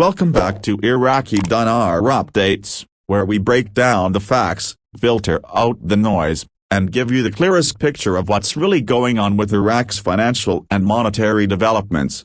Welcome back to Iraqi Dinar Updates, where we break down the facts, filter out the noise, and give you the clearest picture of what's really going on with Iraq's financial and monetary developments.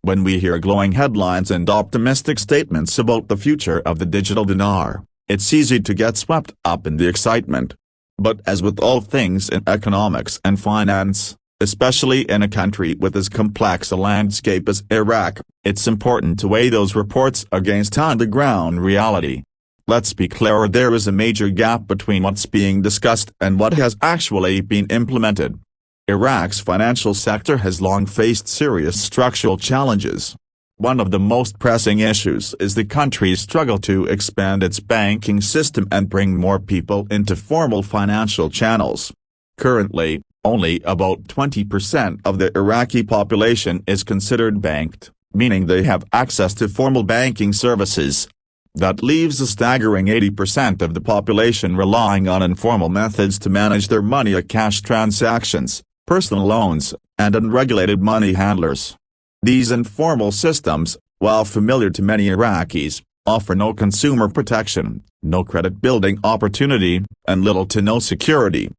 When we hear glowing headlines and optimistic statements about the future of the digital dinar, it's easy to get swept up in the excitement. But as with all things in economics and finance, especially in a country with as complex a landscape as Iraq, it's important to weigh those reports against on-the-ground reality. Let's be clear, there is a major gap between what's being discussed and what has actually been implemented. Iraq's financial sector has long faced serious structural challenges. One of the most pressing issues is the country's struggle to expand its banking system and bring more people into formal financial channels. Currently, only about 20% of the Iraqi population is considered banked, meaning they have access to formal banking services. That leaves a staggering 80% of the population relying on informal methods to manage their money, like cash transactions, personal loans, and unregulated money handlers. These informal systems, while familiar to many Iraqis, offer no consumer protection, no credit building opportunity, and little to no security.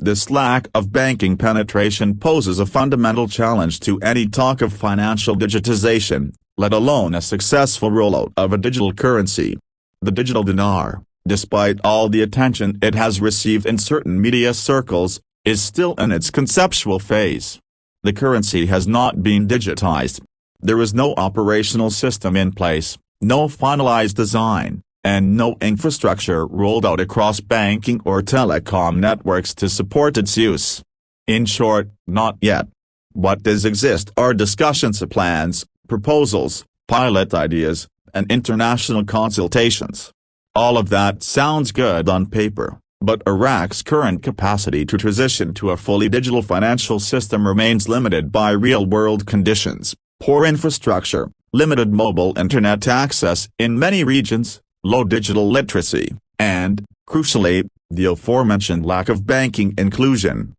This lack of banking penetration poses a fundamental challenge to any talk of financial digitization, let alone a successful rollout of a digital currency. The digital dinar, despite all the attention it has received in certain media circles, is still in its conceptual phase. The currency has not been digitized. There is no operational system in place, no finalized design, and no infrastructure rolled out across banking or telecom networks to support its use. In short, not yet. What does exist are discussions, plans, proposals, pilot ideas, and international consultations. All of that sounds good on paper, but Iraq's current capacity to transition to a fully digital financial system remains limited by real-world conditions: poor infrastructure, limited mobile internet access in many regions, low digital literacy, and, crucially, the aforementioned lack of banking inclusion.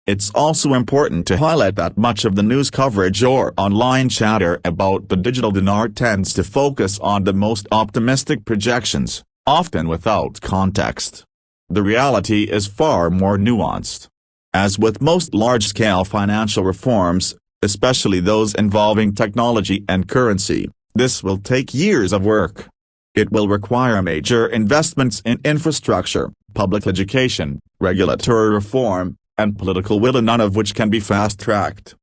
It's also important to highlight that much of the news coverage or online chatter about the digital dinar tends to focus on the most optimistic projections, often without context. The reality is far more nuanced. As with most large-scale financial reforms, especially those involving technology and currency, this will take years of work. It will require major investments in infrastructure, public education, regulatory reform, and political will, none of which can be fast-tracked.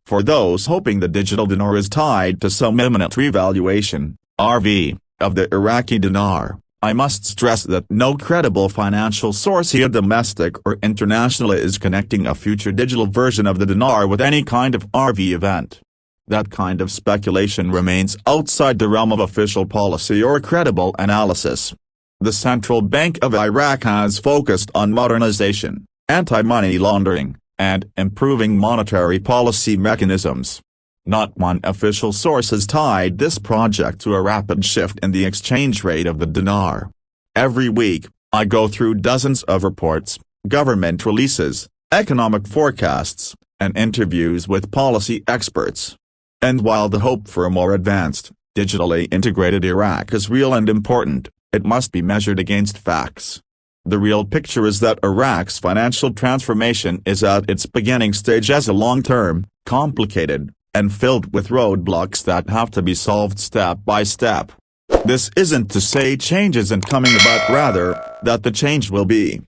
For those hoping the digital dinar is tied to some imminent revaluation, RV, of the Iraqi dinar, I must stress that no credible financial source, either domestic or international, is connecting a future digital version of the dinar with any kind of RV event. That kind of speculation remains outside the realm of official policy or credible analysis. The Central Bank of Iraq has focused on modernization, anti-money laundering, and improving monetary policy mechanisms. Not one official source has tied this project to a rapid shift in the exchange rate of the dinar. Every week, I go through dozens of reports, government releases, economic forecasts, and interviews with policy experts. And while the hope for a more advanced, digitally integrated Iraq is real and important, it must be measured against facts. The real picture is that Iraq's financial transformation is at its beginning stage as a long-term, complicated, and filled with roadblocks that have to be solved step by step. This isn't to say change isn't coming, but rather, that the change will be